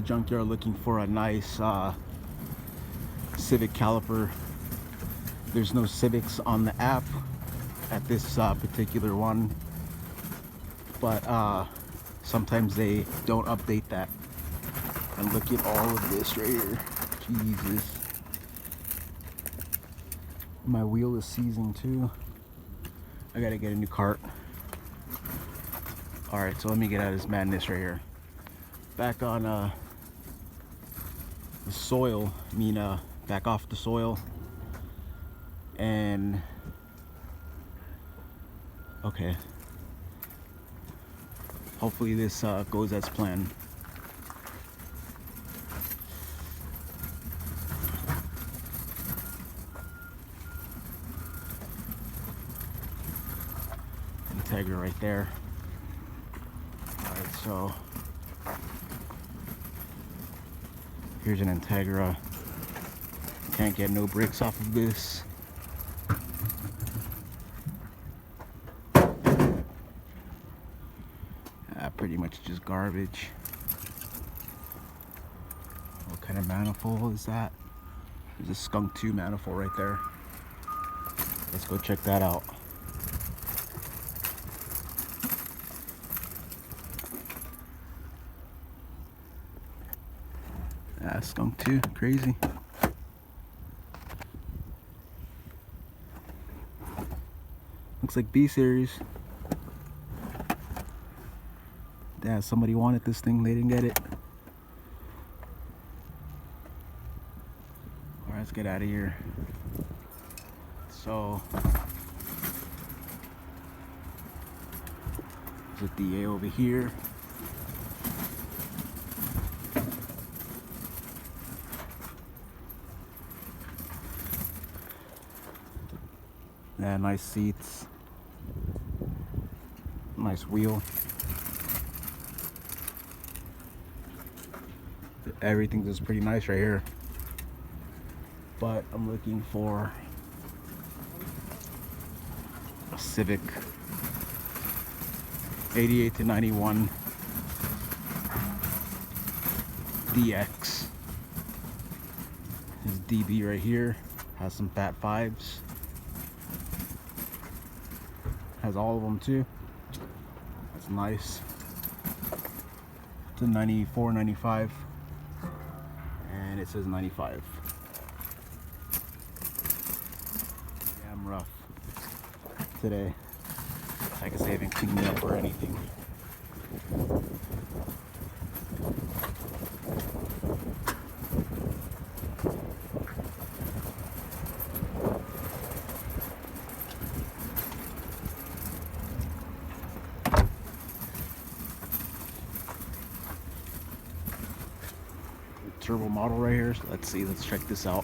junkyard looking for a nice Civic caliper. There's no Civics on the app at this particular one, but sometimes they don't update that. And look at all of this right here. Jesus. My wheel is seizing too. I gotta get a new cart. Alright, so let me get out of this madness right here. Back on the soil, back off the soil. And okay, hopefully this goes as planned. Integra right there. Alright, so here's an Integra. Can't get no brakes off of this. Pretty much just garbage. What kind of manifold is that? There's a Skunk 2 manifold right there. Let's go check that out. Skunk 2, crazy. Looks like B series. Yeah, somebody wanted this thing, they didn't get it. Alright, let's get out of here. So, there's a DA over here. Yeah, nice seats. Nice wheel. Everything is pretty nice right here, but I'm looking for a Civic 88 to 91 DX. This DB right here has some fat fives, has all of them too. That's nice. It's a 94, 95. And it says 95. Yeah, I'm rough today. I guess I haven't cleaned it up or anything. Turbo model right here. So let's see, let's check this out.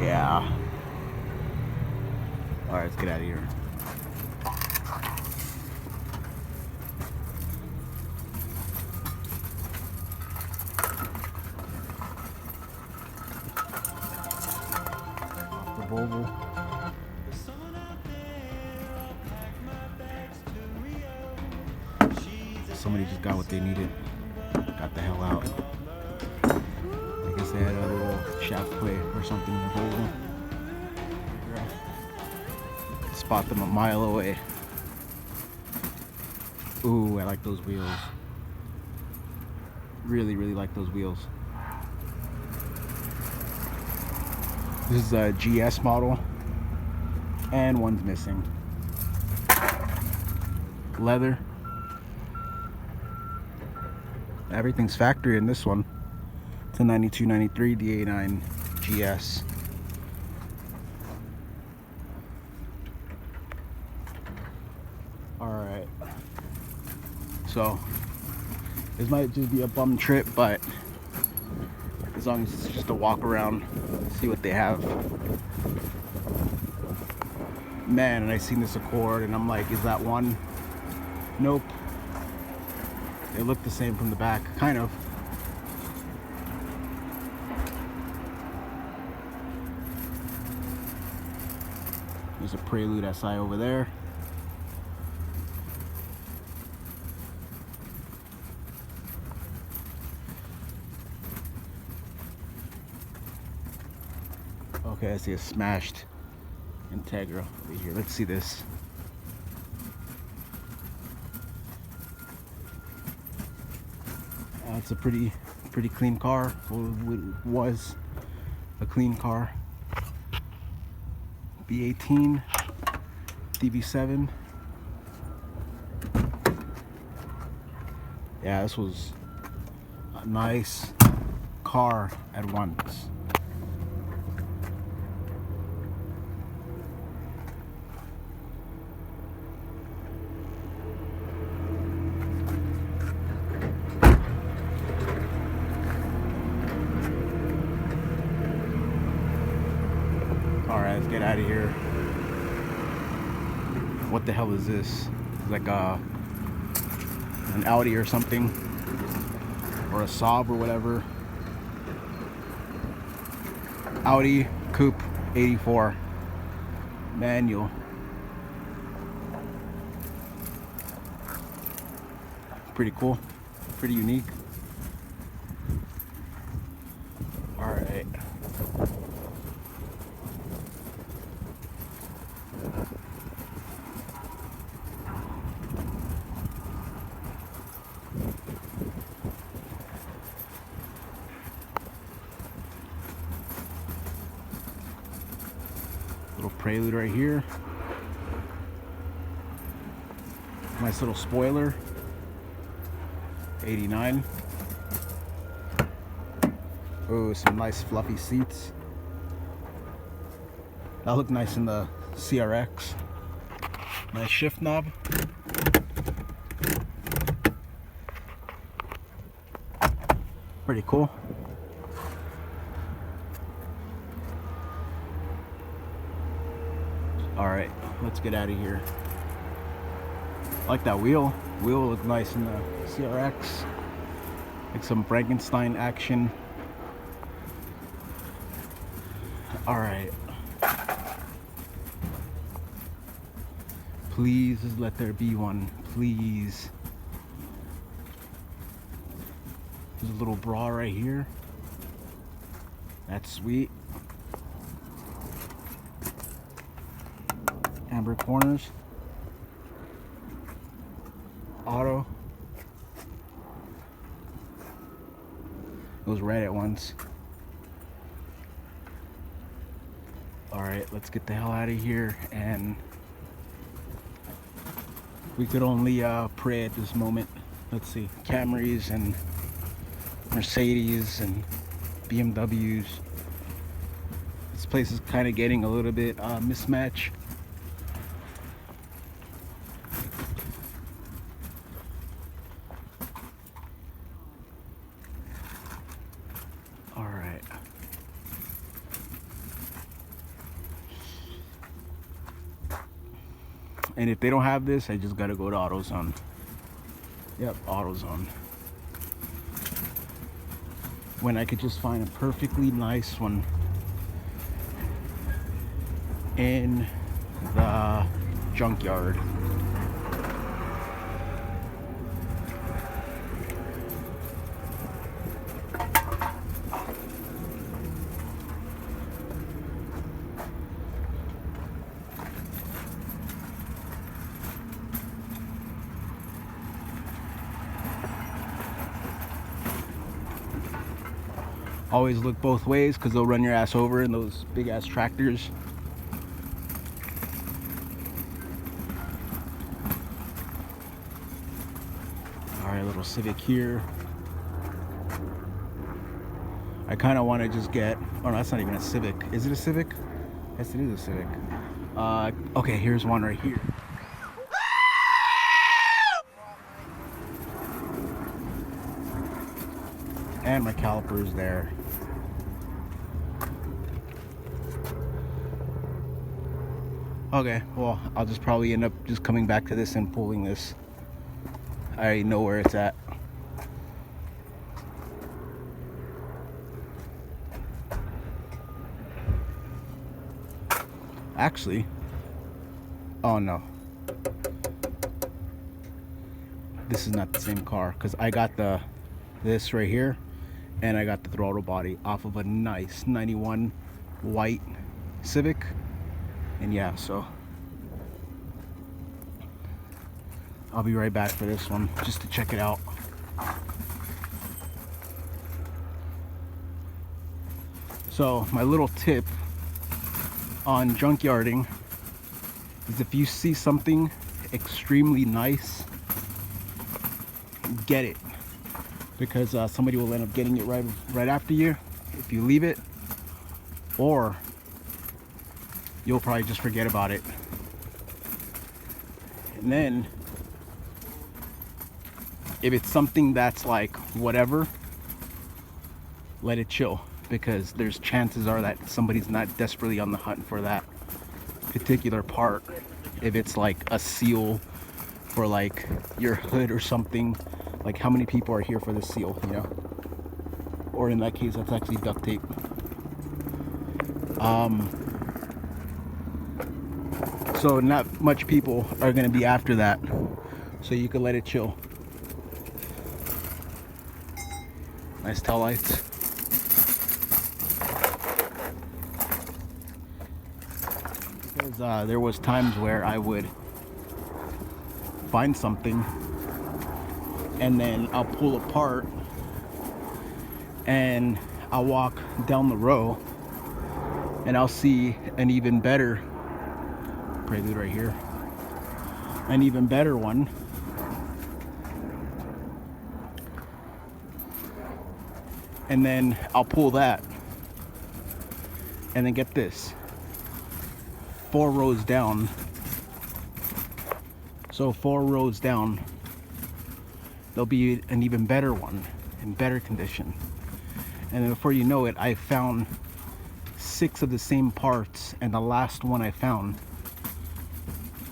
Yeah. Alright, let's get out of here. Volvo. Somebody just got what they needed. Got the hell out. I guess they had a little shaft play or something in the Volvo. Spot them a mile away. Ooh, I like those wheels. Really, really like those wheels. This is a GS model, and one's missing. Leather. Everything's factory in this one. It's a 92, 93 DA9 GS. Alright. So, this might just be a bum trip, but as long as it's just a walk around, see what they have. Man, and I seen this Accord and I'm like, is that one? Nope. They look the same from the back, kind of. There's a Prelude SI over there. Okay, I see a smashed Integra over here. Let's see this. It's a pretty clean car. Well, it was a clean car. B18, DB7. Yeah, this was a nice car at once. Alright, let's get out of here. What the hell is this? It's like an Audi or something, or a Saab or whatever. Audi Coupe 84 manual. Pretty cool, pretty unique. All right. Little Prelude right here. Nice little spoiler. 89. Oh, some nice fluffy seats. That looked nice in the CRX. Nice shift knob. Pretty cool. Alright, let's get out of here. I like that wheel. Wheel looked nice in the CRX. Like some Frankenstein action. Alright. Please let there be one. Please. There's a little bra right here. That's sweet. Amber corners. Auto. It was red at once. Alright, let's get the hell out of here. And we could only pray at this moment. Let's see, Camrys and Mercedes and BMWs. This place is kind of getting a little bit mismatch. Alright. And if they don't have this, I just gotta go to AutoZone. Yep, AutoZone. When I could just find a perfectly nice one in the junkyard. Always look both ways because they'll run your ass over in those big ass tractors. Alright, little Civic here. I kind of want to just get, oh no, that's not even a Civic. Is it a Civic? Yes, it is a Civic. Okay, here's one right here. And my caliper is there. Okay, well, I'll just probably end up just coming back to this and pulling this. I already know where it's at. Actually, oh no, this is not the same car, because I got this right here, and I got the throttle body off of a nice 91 white Civic. And yeah, so I'll be right back for this one just to check it out. So my little tip on junkyarding is, if you see something extremely nice, get it, because somebody will end up getting it right after you if you leave it, or you'll probably just forget about it. And then if it's something that's like whatever, let it chill, because there's chances are that somebody's not desperately on the hunt for that particular part. If it's like a seal for like your hood or something, like how many people are here for the seal, you know? Or in that case, that's actually duct tape. So not much people are gonna be after that, so you can let it chill. Nice tail lights. Because there was times where I would find something and then I'll pull apart and I'll walk down the row and I'll see an even better Prelude right here, an even better one, and then I'll pull that, and then get this, 4 rows down, so 4 rows down there'll be an even better one in better condition, and then before you know it, I found 6 of the same parts, and the last one I found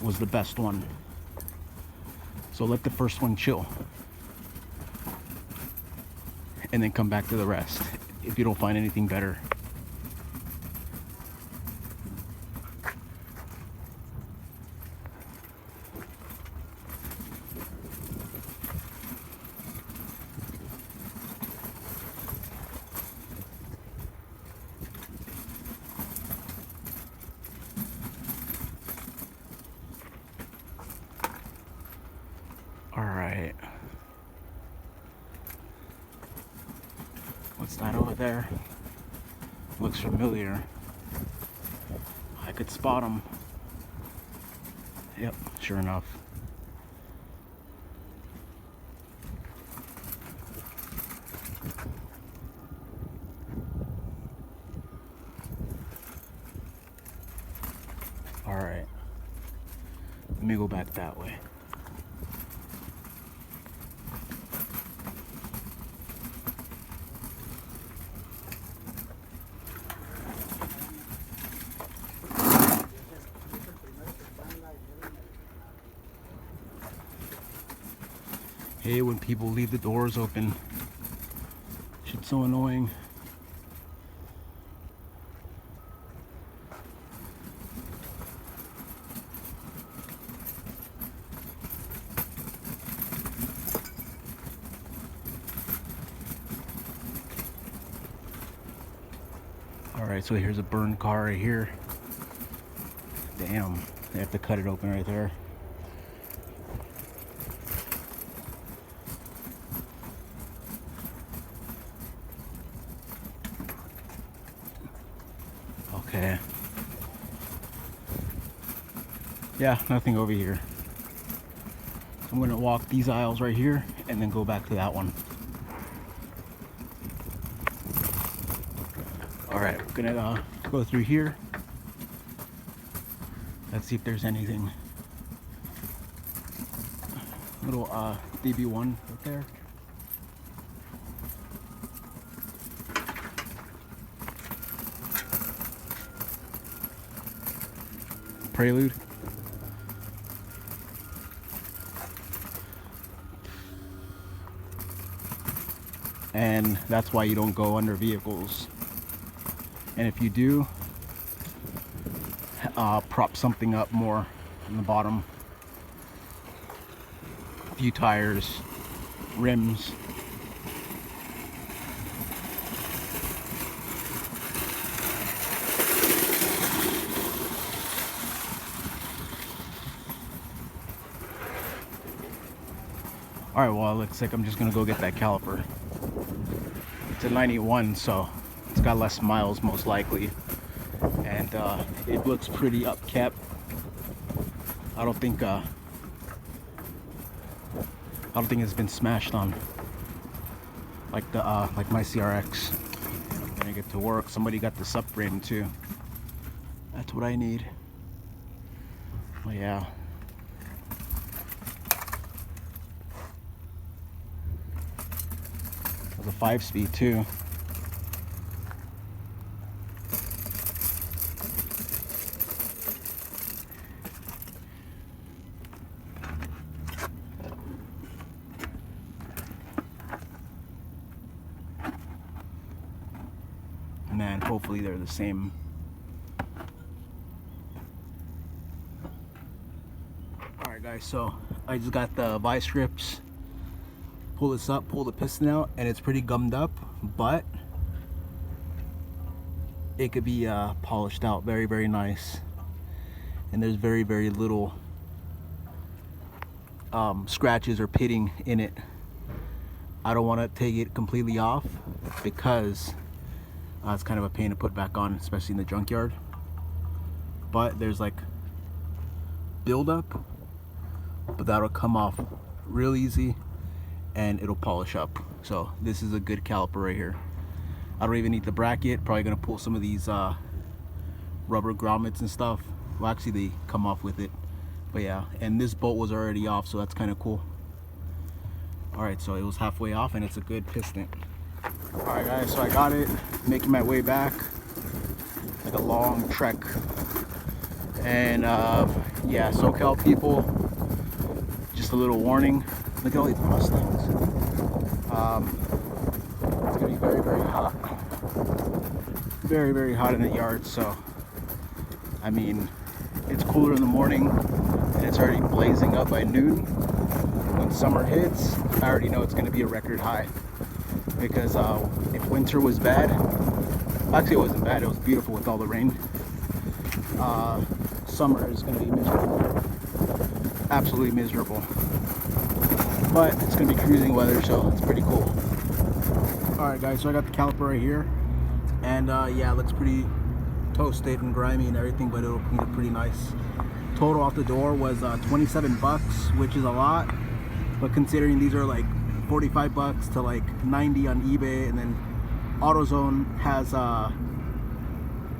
was the best one. So let the first one chill and then come back to the rest if you don't find anything better. Alright. What's that over there? Looks familiar. I could spot him. Yep, sure enough. Alright. Let me go back that way. Hey, when people leave the doors open, shit's so annoying. Alright, so here's a burned car right here. Damn, they have to cut it open right there. Okay. Yeah, nothing over here. I'm gonna walk these aisles right here and then go back to that one. Alright, we're gonna go through here. Let's see if there's anything. Little DB1 right there. Prelude. And that's why you don't go under vehicles. And if you do, prop something up more in the bottom. A few tires, rims. Alright, well, it looks like I'm just gonna go get that caliper. It's a 91, so it's got less miles most likely. And it looks pretty upkept. I don't think it's been smashed on like my CRX. Gonna get to work. Somebody got the subframe too. That's what I need. Oh yeah. It was a 5-speed too. Man, hopefully they're the same. Alright guys, so I just got the vice grips. Pull this up, pull the piston out, and it's pretty gummed up, but it could be polished out very, very nice. And there's very, very little scratches or pitting in it. I don't want to take it completely off because it's kind of a pain to put back on, especially in the junkyard. But there's like buildup, but that'll come off real easy and it'll polish up. So this is a good caliper right here. I don't even need the bracket. Probably gonna pull some of these rubber grommets and stuff. Well, actually they come off with it, but yeah. And this bolt was already off, so that's kind of cool. All right, so it was halfway off and it's a good piston. All right guys, so I got it, making my way back, like a long trek. And yeah, SoCal people, just a little warning. Look at all these Mustangs. It's gonna be very, very hot. Very, very hot in the yard. So, I mean, it's cooler in the morning and it's already blazing up by noon. When summer hits, I already know it's gonna be a record high. Because if winter was bad, actually it wasn't bad, it was beautiful with all the rain. Summer is gonna be miserable. Absolutely miserable. But it's gonna be cruising weather, so it's pretty cool. Alright guys, so I got the caliper right here. And yeah, it looks pretty toasted and grimy and everything, but it'll clean it pretty nice. Total off the door was 27 bucks, which is a lot. But considering these are like 45 bucks to like 90 on eBay, and then AutoZone has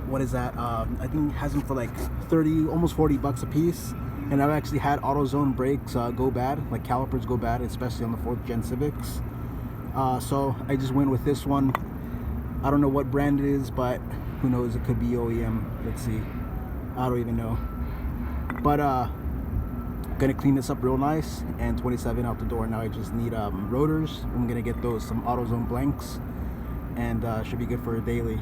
what is that, I think it has them for like 30, almost 40 bucks a piece. And I've actually had AutoZone brakes go bad, like calipers go bad, especially on the 4th gen Civics. So I just went with this one. I don't know what brand it is, but who knows, it could be OEM. Let's see, I don't even know. But gonna clean this up real nice, and 27 out the door. Now I just need rotors. I'm gonna get those, some AutoZone blanks, and should be good for a daily.